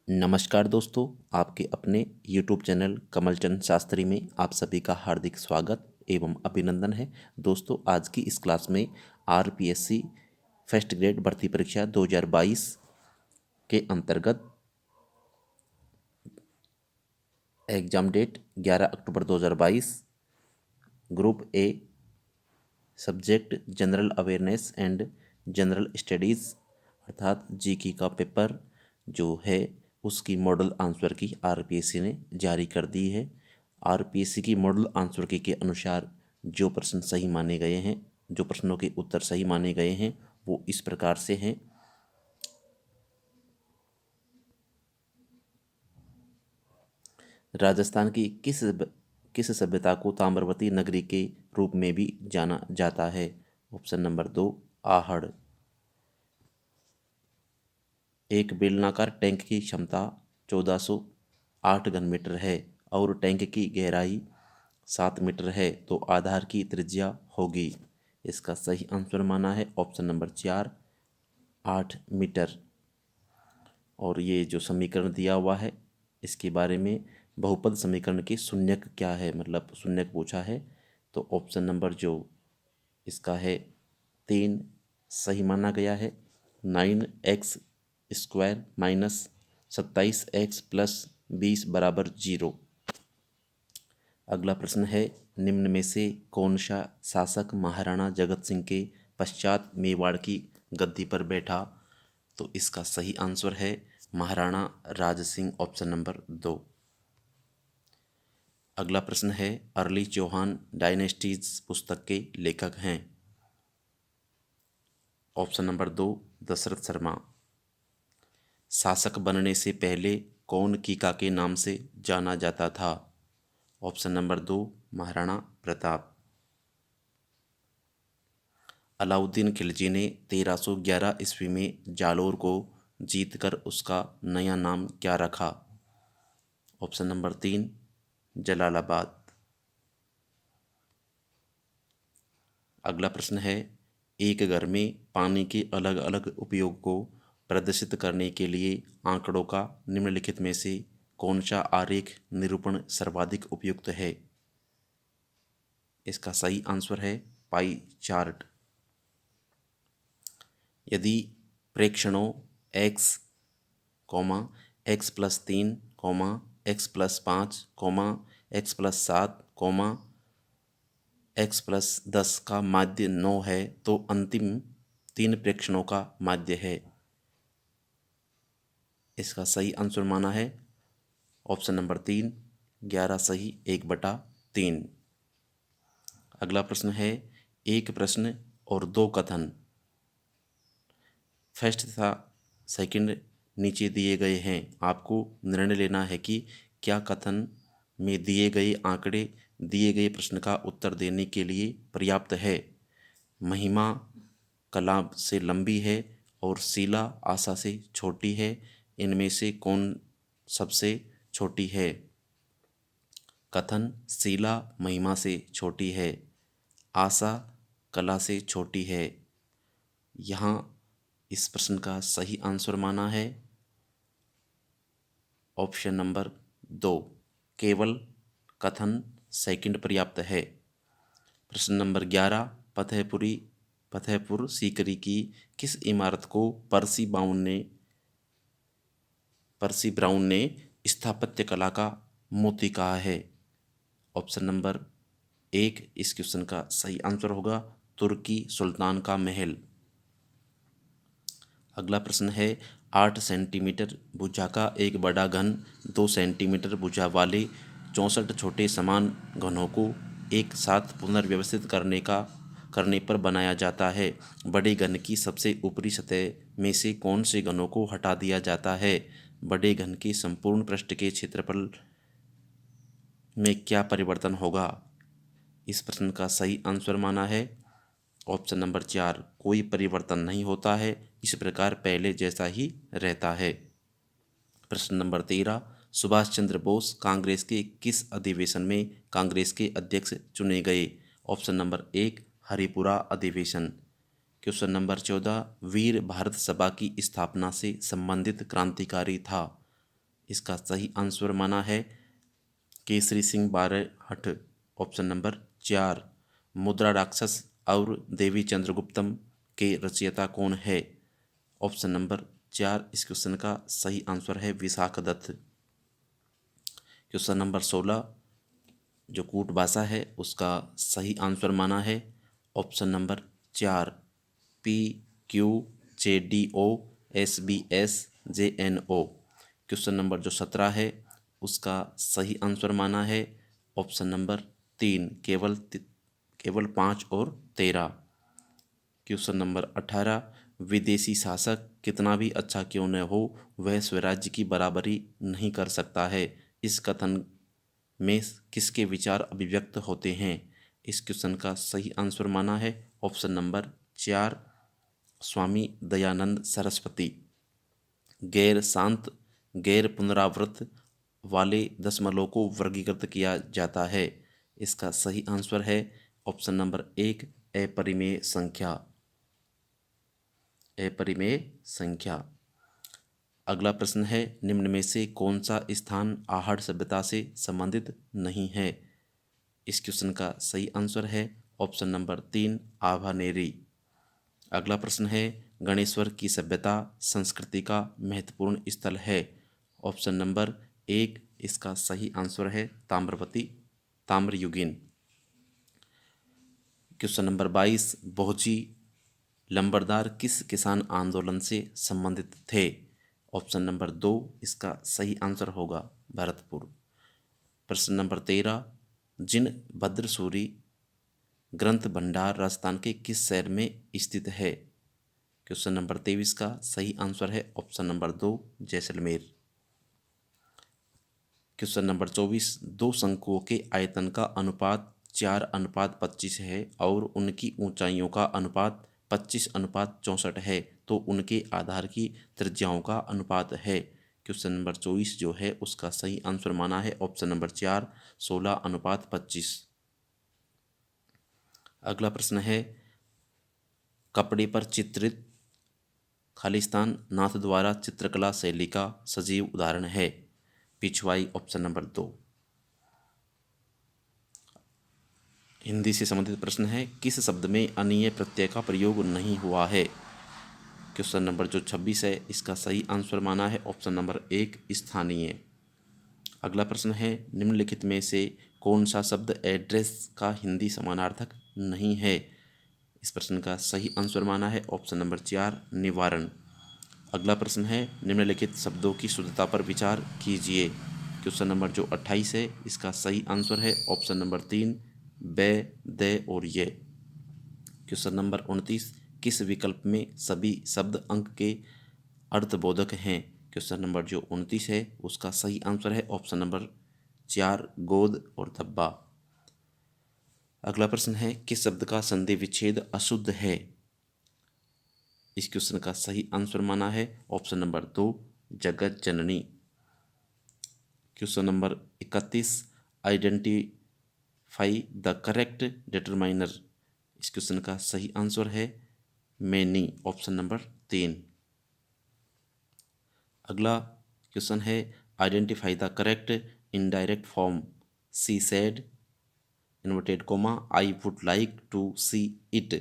नमस्कार दोस्तों, आपके अपने YouTube चैनल कमलचंद शास्त्री में आप सभी का हार्दिक स्वागत एवं अभिनंदन है। दोस्तों, आज की इस क्लास में आरपीएससी फर्स्ट ग्रेड भर्ती परीक्षा 2022 के अंतर्गत एग्जाम डेट 11 अक्टूबर 2022, group A, subject general awareness and general studies अर्थात जीके का पेपर जो है उसकी मॉडल आंसर की आरपीएससी ने जारी कर दी है। आरपीएससी की मॉडल आंसर की के अनुसार जो प्रश्न सही माने गए हैं, जो प्रश्नों के उत्तर सही माने गए हैं वो इस प्रकार से हैं। राजस्थान की किस सभ्यता को ताम्रवती नगरी के रूप में भी जाना जाता है? Option number 2, Ahar. एक बेलनाकार टैंक की क्षमता 1408 घन मीटर है और टैंक की गहराई 7 मीटर है, तो आधार की त्रिज्या होगी। इसका सही आंसर माना है ऑप्शन नंबर 4, 8 मीटर। और ये जो समीकरण दिया हुआ है इसके बारे में, बहुपद समीकरण के शून्यक क्या है, मतलब शून्यक पूछा है, तो ऑप्शन नंबर जो इसका है 3 सही माना गया है। 9x² माइनस 27x प्लस 20 बराबर 0। अगला प्रश्न है, निम्न में से कौन सा शासक महाराणा जगत सिंह के पश्चात मेवाड़ की गद्दी पर बैठा? तो इसका सही आंसर है महाराणा राज सिंह, ऑप्शन नंबर 2। अगला प्रश्न है, अर्ली चौहान डायनेस्टीज पुस्तक के लेखक हैं? Option number 2, Dasharath Sharma. शासक बनने से पहले कौन कीका के नाम से जाना जाता था? Option number 2, Maharana Pratap. अलाउद्दीन खिलजी ने 1311 ईस्वी में जालोर को जीतकर उसका नया नाम क्या रखा? Option number 3, Jalalabad. अगला प्रश्न है, एक घर में पानी के अलग अलग उपयोग को प्रदर्शित करने के लिए आंकड़ों का निम्नलिखित में से कौन सा आरेख निरूपण सर्वाधिक उपयुक्त है? इसका सही आंसर है पाई चार्ट। यदि प्रेक्षणों x, x+3, x+5, x+7, x+10 का माध्य 9 है तो अंतिम 3 प्रेक्षणों का माध्य है। इसका सही आंसर माना है ऑप्शन नंबर 3, 11 सही 1/3। अगला प्रश्न है, एक प्रश्न और 2 कथन फर्स्ट तथा सेकंड नीचे दिए गए हैं। आपको निर्णय लेना है कि क्या कथन में दिए गए आंकड़े दिए गए प्रश्न का उत्तर देने के लिए पर्याप्त है। महिमा कला से लंबी है और शीला आशा से छोटी है, इनमें से कौन सबसे छोटी है? कथन शीला महिमा से छोटी है, आशा कला से छोटी है। यहाँ इस प्रश्न का सही आंसर माना है ऑप्शन नंबर 2, केवल कथन सेकंड पर्याप्त है। प्रश्न नंबर 11, फतेहपुर सीकरी की किस इमारत को पर्सी ब्राउन ने स्थापत्य कला का मोती कहा है? ऑप्शन नंबर 1 इस क्वेश्चन का सही आंसर होगा तुर्की सुल्तान का महल। अगला प्रश्न है, 8 सेंटीमीटर भुजा का एक बड़ा घन 2 सेंटीमीटर भुजा वाले 64 छोटे समान घनों को एक साथ पुनर्व्यवस्थित करने पर बनाया जाता है। बड़े घन की सबसे ऊपरी सतह में से कौन से घनों को हटा दिया जाता है? बड़े घन के संपूर्ण पृष्ठ के क्षेत्रफल में क्या परिवर्तन होगा? इस प्रश्न का सही आंसर माना है ऑप्शन नंबर 4, कोई परिवर्तन नहीं होता है, इस प्रकार पहले जैसा ही रहता है। प्रश्न नंबर 13, सुभाष चंद्र बोस कांग्रेस के किस अधिवेशन में कांग्रेस के अध्यक्ष चुने गए? ऑप्शन नंबर 1, हरिपुरा अधिवेशन। क्वेश्चन नंबर 14, वीर भारत सभा की स्थापना से संबंधित क्रांतिकारी था? इसका सही आंसर माना है केसरी सिंह बारहट। Option number 4। मुद्रा राक्षस और देवी चंद्रगुप्तम के रचयिता कौन है? ऑप्शन नंबर 4 इस क्वेश्चन का सही आंसर है विशाखदत्त। क्वेश्चन नंबर 16 जो कूट भाषा है उसका सही आंसर माना है option number 4 PQJDOSBSJNO। Question number जो 17 है उसका सही आंसर माना है ऑप्शन नंबर 3 केवल 5 और 13। क्वेश्चन नंबर 18 विदेशी शासक कितना भी अच्छा क्यों न हो वह स्वराज्य की बराबरी नहीं कर सकता है, इस कथन में किसके विचार अभिव्यक्त होते हैं? इस क्वेश्चन का सही आंसर माना है ऑप्शन नंबर 4 स्वामी दयानंद सरस्वती। गैर शांत गैर पुनरावृत्त वाले दशमलव को वर्गीकृत किया जाता है, इसका सही आंसर है ऑप्शन नंबर 1 अपरिमेय संख्या। अपरिमेय संख्या। अगला प्रश्न है निम्न में से कौन सा स्थान आहड़ सभ्यता से संबंधित नहीं है? इस क्वेश्चन का सही आंसर है ऑप्शन नंबर 3 आभानेरी। अगला प्रश्न है गणेश्वर की सभ्यता संस्कृति का महत्वपूर्ण स्थल है। ऑप्शन नंबर 1 इसका सही आंसर है ताम्रयुगीन। क्वेश्चन नंबर 22 बोहजी लंबरदार किस किसान आंदोलन से संबंधित थे? ऑप्शन नंबर 2 इसका सही आंसर होगा भरतपुर। प्रश्न नंबर 13 जिन भद्रसूरी ग्रंथ भंडार राजस्थान के किस शहर में स्थित है? क्वेश्चन नंबर 23 का सही आंसर है option number 2 Jaisalmer. Question number 24 दो शंकुओं के आयतन का अनुपात 4:25 है और उनकी ऊंचाइयों का अनुपात 25:64 है, तो उनके आधार की त्रिज्याओं का अनुपात है। क्वेश्चन नंबर 24 जो है उसका सही आंसर माना है ऑप्शन नंबर 4 16:25। अगला प्रश्न है कपड़े पर चित्रित खालिस्तान नाथ द्वारा चित्रकला शैली का सजीव उदाहरण है। Pichwai option number 2। हिंदी से संबंधित प्रश्न है किस शब्द में अनीय प्रत्यय का प्रयोग नहीं हुआ है? क्वेश्चन नंबर जो 26 है इसका सही आंसर माना है ऑप्शन नंबर 1 स्थानीय। अगला प्रश्न है निम्नलिखित में से कौन सा शब्द एड्रेस का हिंदी समानार्थक नहीं है? इस प्रश्न का सही आंसर माना है ऑप्शन नंबर 4 निवारण। अगला प्रश्न है निम्नलिखित शब्दों की शुद्धता पर विचार कीजिए। क्वेश्चन नंबर जो 28 है इसका सही आंसर है ऑप्शन नंबर 3 बे दे और ये। क्वेश्चन नंबर 29 किस विकल्प में सभी शब्द अंक के अर्थबोधक हैं? क्वेश्चन नंबर जो 29 है उसका सही आंसर है ऑप्शन नंबर 4 गोद और धब्बा। अगला प्रश्न है किस शब्द का संधि विच्छेद अशुद्ध है? इस क्वेश्चन का सही आंसर माना है ऑप्शन नंबर 2 जगत जननी। Question number 31 identify the correct determiner. इस क्वेश्चन का सही आंसर है मैनी ऑप्शन नंबर 3। अगला क्वेश्चन है identify the correct indirect form she said inverted comma I would like to see it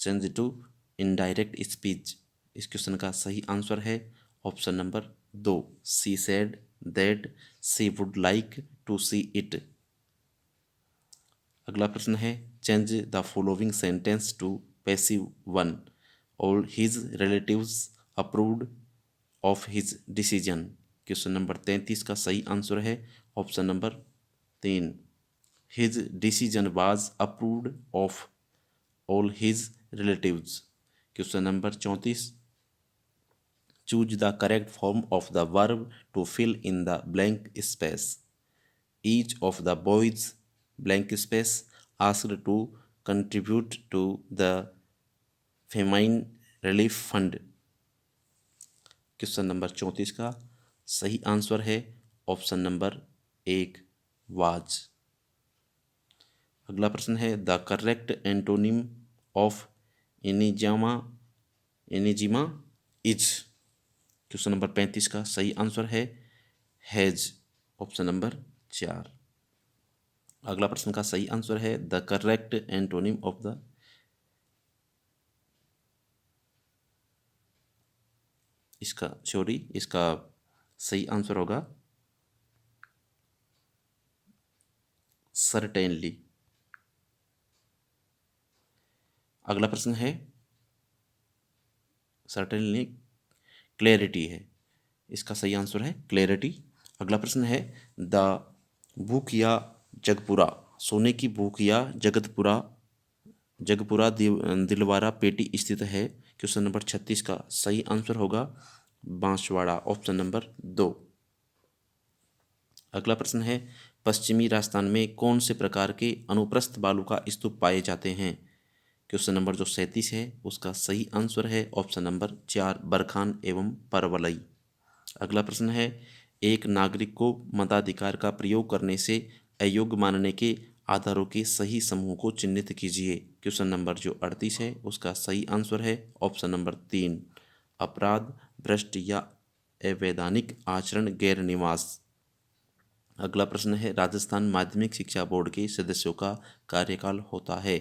change to indirect speech. इस question का सही answer है option number 2 she said that she would like to see it. अगला प्रश्न है change the following sentence to passive one all his relatives approved of his decision. Question number 33 का सही answer है option number 3 his decision was approved of all his relatives. Question number 34 choose the correct form of the verb to fill in the blank space. Each of the boys blank space asked to contribute to the famine relief fund। Question number 34 का सही answer है option number 1 was. अगला प्रश्न है the correct antonym of enigma is. Question number 35 का सही answer है has, option number 4। अगला प्रश्न का सही आंसर है the correct antonym of the, इसका सही आंसर होगा सर्टेनली। अगला प्रश्न है सर्टेनली क्लैरिटी है, इसका सही आंसर है क्लैरिटी। अगला प्रश्न है द भूख या जगपुरा, सोने की भूख या जगपुरा दिलवारा पेटी स्थित है। क्वेश्चन नंबर 36 का सही आंसर होगा बांसवाड़ा, ऑप्शन नंबर 2। अगला प्रश्न है पश्चिमी राजस्थान में कौन से प्रकार के अनुप्रस्थ बालू का स्तूप पाए जाते हैं। क्वेश्चन नंबर जो 37 है उसका सही आंसर है ऑप्शन नंबर 4 बरखान एवं परवलई। अगला प्रश्न है एक नागरिक को मताधिकार का प्रयोग करने से अयोग्य मानने के आधारों के सही समूह को चिन्हित कीजिए। क्वेश्चन नंबर जो 38 है उसका सही आंसर है ऑप्शन नंबर 3 अपराध, भ्रष्ट या अवैधानिक आचरण, गैर निवास। अगला प्रश्न है राजस्थान माध्यमिक शिक्षा बोर्ड के सदस्यों का कार्यकाल होता है।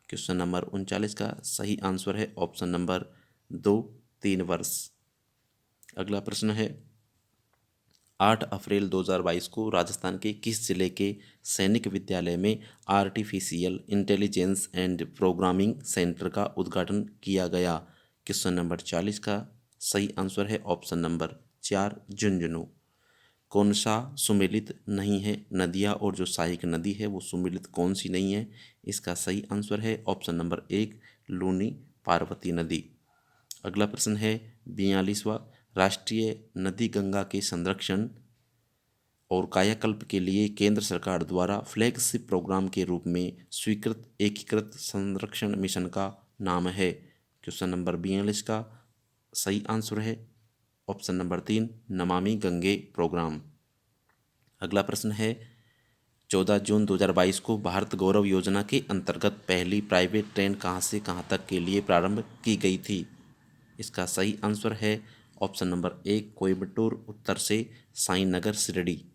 क्वेश्चन नंबर 39 का सही आंसर है ऑप्शन नंबर 2 3 वर्ष। अगला प्रश्न है 8 अप्रैल 2022 को राजस्थान के किस जिले के सैनिक विद्यालय में artificial intelligence and programming centre का उद्घाटन किया गया। क्वेश्चन नंबर 40 का सही आंसर है ऑप्शन नंबर 4 झुंझुनू। कौन सा सुमेलित नहीं है नदियाँ और जो सहायक नदी है वो सुमेलित कौन सी नहीं है, इसका सही आंसर है ऑप्शन नंबर 1 लूनी पार्वती नदी। अगला प्रश्न है 42वां राष्ट्रीय नदी गंगा के संरक्षण और कायाकल्प के लिए केंद्र सरकार द्वारा फ्लैगशिप प्रोग्राम के रूप में स्वीकृत एकीकृत संरक्षण मिशन का नाम है। क्वेश्चन नंबर 42 का सही आंसर है option number 3 Namami Gange programme. अगला प्रश्न है 14 जून 2022 को भारत गौरव योजना के अंतर्गत पहली प्राइवेट ट्रेन कहाँ से कहाँ तक के लिए प्रारंभ की गई थी। इसका सही आंसर है ऑप्शन नंबर 1 कोयम्बटूर उत्तर से साईनगर शिरडी।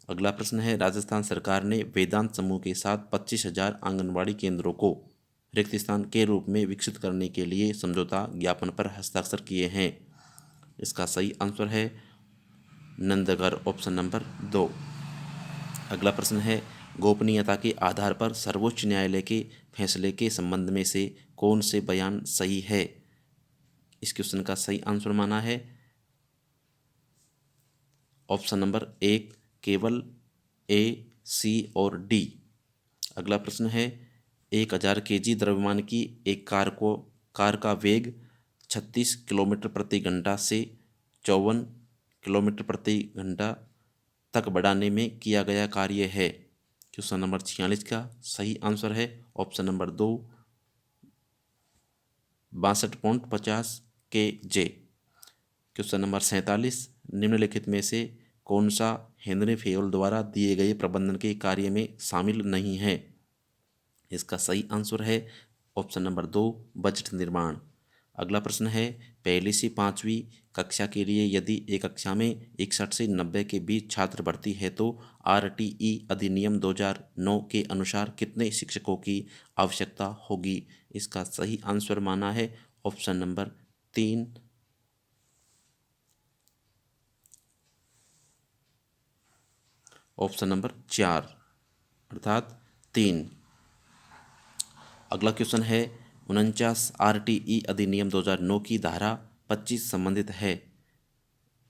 अगला प्रश्न है राजस्थान सरकार ने वेदांत समूह के साथ 25,000 आंगनबाड़ी केंद्रों को रिक्त स्थान के रूप में विकसित करने के लिए समझौता ज्ञापन पर हस्ताक्षर किए हैं। इसका सही आंसर है नंदगढ़, ऑप्शन नंबर 2। अगला प्रश्न है गोपनीयता के आधार पर सर्वोच्च न्यायालय के फैसले के संबंध में से कौन से बयान सही है। इस क्वेश्चन का सही आंसर माना है ऑप्शन नंबर 1 केवल ए, सी और डी। अगला प्रश्न है 1000 केजी द्रव्यमान की एक कार का वेग 36 किलोमीटर प्रति घंटा से 54 किलोमीटर प्रति घंटा तक बढ़ाने में किया गया कार्य है। क्वेश्चन नंबर 46 का सही आंसर है ऑप्शन नंबर 2 62.50 के जे। क्वेश्चन नंबर 47 निम्नलिखित में से कौन सा हेनरी फेयोल द्वारा दिए गए प्रबंधन के कार्य में शामिल नहीं है। इसका सही आंसर है ऑप्शन नंबर 2 बजट निर्माण। अगला प्रश्न है पहली से 5वीं कक्षा के लिए यदि एक कक्षा में 61 से 90 के बीच छात्र भर्ती है तो आरटीई अधिनियम 2009 के अनुसार कितने शिक्षकों की आवश्यकता होगी। इसका सही आंसर माना है ऑप्शन नंबर 3 ऑप्शन नंबर 4 अर्थात 3। अगला क्वेश्चन है 49 आरटीई अधिनियम 2009 की धारा 25 संबंधित है।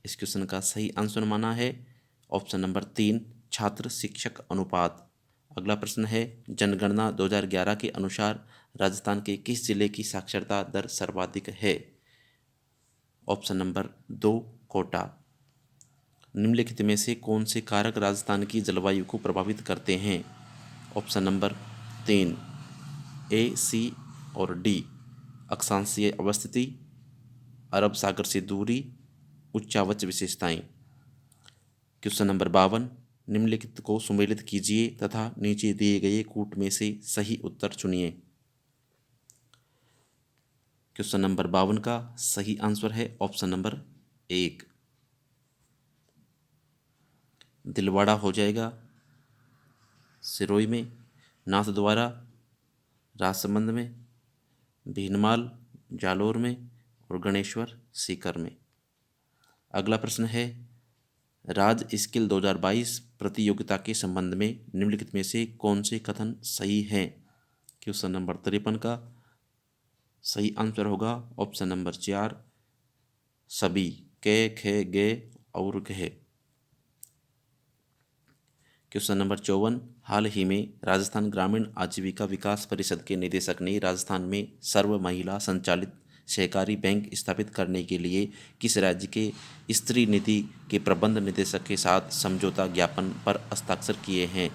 इस क्वेश्चन का सही आंसर माना है ऑप्शन नंबर 3 छात्र शिक्षक अनुपात। अगला प्रश्न है जनगणना 2011 के अनुसार राजस्थान के किस जिले की साक्षरता दर सर्वाधिक है। Option number 2 Kota. निम्नलिखित में से कौन से कारक राजस्थान की जलवायु को प्रभावित करते हैं। ऑप्शन नंबर 3 ए, सी और डी। अक्षांशीय अवस्थिति, अरब सागर से दूरी, उच्चावच विशेषताएं। क्वेश्चन नंबर 52 निम्नलिखित को सुमेलित कीजिए तथा नीचे दिए गए कूट में से सही उत्तर चुनिए। क्वेश्चन नंबर 52 का सही आंसर है ऑप्शन नंबर 1। दिलवाड़ा हो जाएगा सिरोही में, नाथद्वारा राजसमंद में, भीनमाल जालोर में और गणेश्वर सीकर में। अगला प्रश्न है, राज स्किल 2022 प्रतियोगिता के संबंध में निम्नलिखित में से कौन से कथन सही हैं? क्वेश्चन नंबर 53 का सही आंसर होगा ऑप्शन नंबर 4, सभी, के, खे, गे और घे। क्वेश्चन नंबर 54, हाल ही में राजस्थान ग्रामीण आजीविका विकास परिषद के निदेशक ने राजस्थान में सर्व महिला संचालित सहकारी बैंक स्थापित करने के लिए किस राज्य के स्त्री नीति के प्रबंध निदेशक के साथ समझौता ज्ञापन पर हस्ताक्षर किए हैं?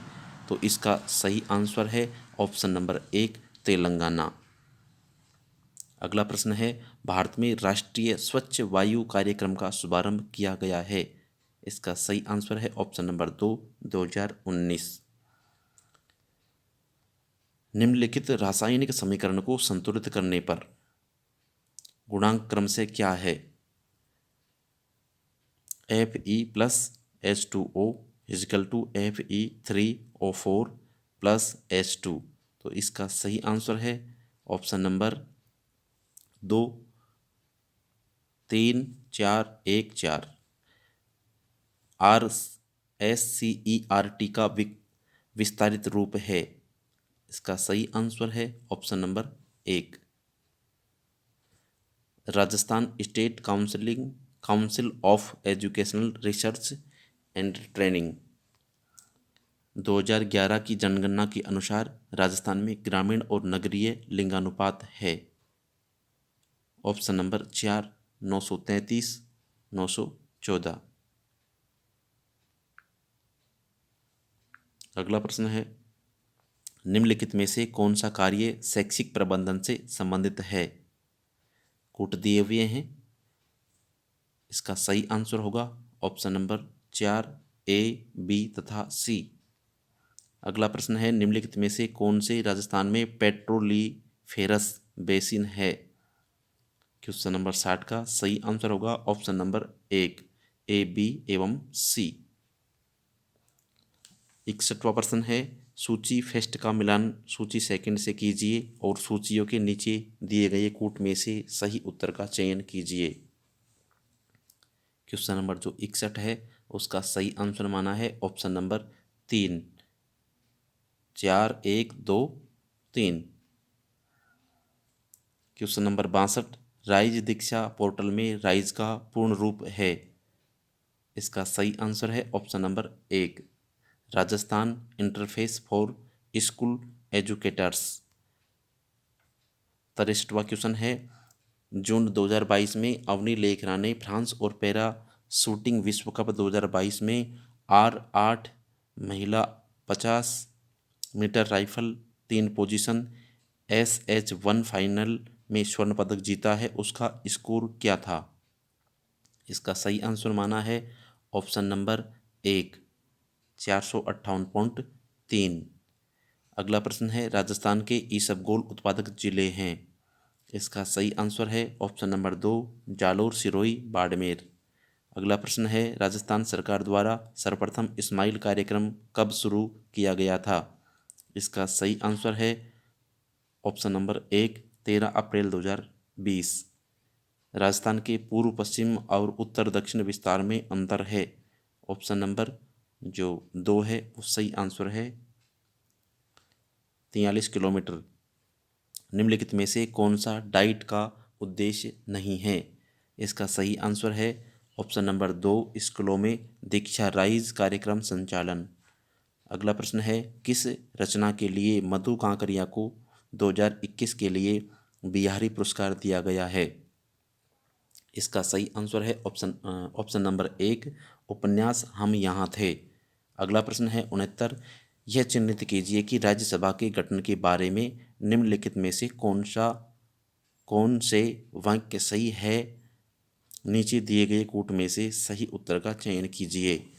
तो इसका सही आंसर है ऑप्शन नंबर 1, तेलंगाना। अगला प्रश्न है, भारत में राष्ट्रीय स्वच्छ वायु कार्यक्रम का शुभारंभ किया गया है? इसका सही आंसर है ऑप्शन नंबर 2, 2019। निम्नलिखित रासायनिक समीकरण को संतुलित करने पर गुणांक क्रम से क्या है? Fe+H2O = Fe3O4+H2। तो इसका सही आंसर है ऑप्शन नंबर 2, 3, 4, 1, 4। RSCERT का विस्तारित रूप है। इसका सही आंसर है option number 1। Rajasthan state council of educational research and training 2011 की जनगणना के अनुसार राजस्थान में ग्रामीण और नगरीय लिंगानुपात है। Option number 4, 933, 914। अगला प्रश्न है, निम्नलिखित में से कौन सा कार्य शैक्षिक प्रबंधन से संबंधित है? कूट दिए हुए हैं। इसका सही आंसर होगा ऑप्शन नंबर 4, ए, बी तथा सी। अगला प्रश्न है, निम्नलिखित में से कौन से राजस्थान में पेट्रोलीफेरस बेसिन है? क्वेश्चन नंबर 60 का सही आंसर होगा ऑप्शन नंबर 1, ए, बी एवं सी। 61वां प्रश्न है, सूची फर्स्ट का मिलान सूची सेकंड से कीजिए और सूचियों के नीचे दिए गए कूट में से सही उत्तर का चयन कीजिए। क्वेश्चन नंबर जो 61 है उसका सही आंसर माना है option number 3, 4, 1, 2, 3। Question number 62, RISE Diksha portal में राइज का पूर्ण रूप है? इसका सही आंसर है option number 1, Rajasthan interface for school educators. 63वां क्वेश्चन है, जून 2022 में अवनी लेखरा ने फ्रांस और पैरा शूटिंग विश्व कप 2022 में R8 महिला 50 metre rifle 3 position SH1 final में स्वर्ण पदक जीता है, उसका स्कोर क्या था? इसका सही आंसर माना है ऑप्शन नंबर 1, 458.3। अगला प्रश्न है, राजस्थान के इसबगोल उत्पादक जिले हैं? इसका सही आंसर है ऑप्शन नंबर 2, जालोर, सिरोही, बाड़मेर। अगला प्रश्न है, राजस्थान सरकार द्वारा सर्वप्रथम स्माइल कार्यक्रम कब शुरू किया गया था? इसका सही आंसर है ऑप्शन नंबर 1, 13 अप्रैल 2020। राजस्थान के पूर्व पश्चिम और उत्तर दक्षिण विस्तार में अंतर है? ऑप्शन नंबर जो 2 है वो सही आंसर है, 43 किलोमीटर। निम्नलिखित में से कौन सा डाइट का उद्देश्य नहीं है? इसका सही आंसर है ऑप्शन नंबर 2, स्कूलों में दीक्षा राइज कार्यक्रम संचालन। अगला प्रश्न है, किस रचना के लिए मधु कांकरिया को 2021 के लिए बिहारी पुरस्कार दिया गया है? इसका सही आंसर है ऑप्शन नंबर 1, उपन्यास हम यहाँ थे। अगला प्रश्न है 69, यह चिन्हित कीजिए कि राज्यसभा के गठन के बारे में निम्नलिखित में से कौन से वाक्य सही है? नीचे दिए गए कूट में से सही उत्तर का चयन कीजिए।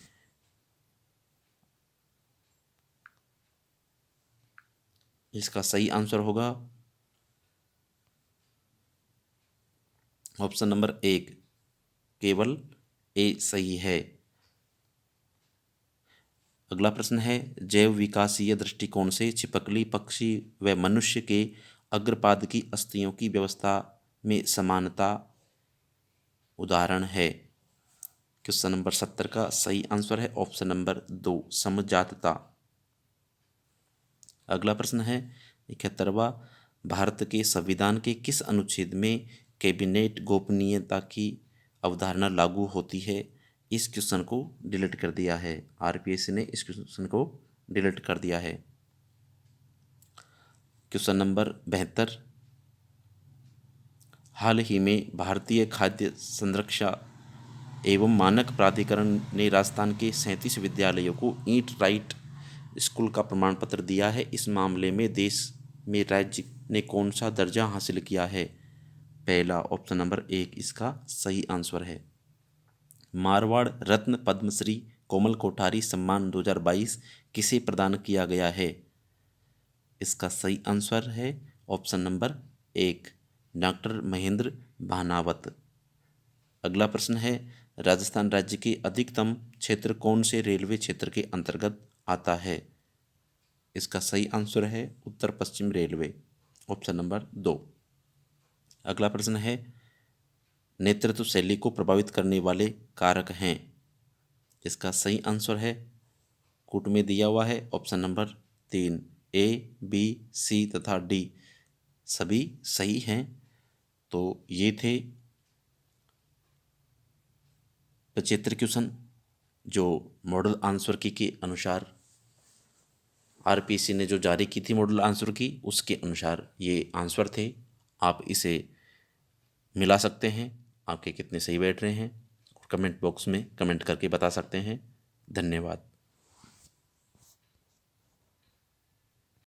इसका सही आंसर होगा ऑप्शन नंबर 1, केवल ए सही है। अगला प्रश्न है, जैव विकासीय दृष्टिकोण से छिपकली पक्षी व मनुष्य के अग्रपाद की अस्थियों की व्यवस्था में समानता उदाहरण है। क्वेश्चन नंबर 70 का सही आंसर है ऑप्शन नंबर 2, समजातता। अगला प्रश्न है 71वां, भारत के संविधान के किस अनुच्छेद में कैबिनेट गोपनीयता की अवधारणा लागू होती है? इस क्वेश्चन को डिलीट कर दिया है, आरपीएससी ने इस क्वेश्चन को डिलीट कर दिया है। क्वेश्चन नंबर 72, हाल ही में भारतीय खाद्य संरक्षा एवं मानक प्राधिकरण ने राजस्थान के 37 विद्यालयों को ईट राइट स्कूल का प्रमाण पत्र दिया है। इस मामले में देश में राज्य ने कौन सा दर्जा हासिल किया है? पहला ऑप्शन नंबर 1 इसका सही आंसर है। मारवाड़ रत्न पद्मश्री कोमल कोठारी सम्मान 2022 किसे प्रदान किया गया है? इसका सही आंसर है option number 1, doctor Mahendra Bhanawat. अगला प्रश्न है, राजस्थान राज्य के अधिकतम क्षेत्र कौन से रेलवे क्षेत्र के अंतर्गत आता है? इसका सही आंसर है उत्तर पश्चिम रेलवे, ऑप्शन नंबर 2। अगला प्रश्न है, नेतृत्व शैली को प्रभावित करने वाले कारक हैं। इसका सही आंसर है, कूट में दिया हुआ है option number 3, A B C तथा डी सभी सही हैं। तो ये थे 75 क्वेश्चन जो मॉडल आंसर की के अनुसार आरपीसी ने जो जारी की थी मॉडल आंसर की, उसके अनुसार ये आंसर थे। आप इसे मिला सकते हैं, आपके कितने सही बैठ रहे हैं, कमेंट बॉक्स में कमेंट करके बता सकते हैं। धन्यवाद।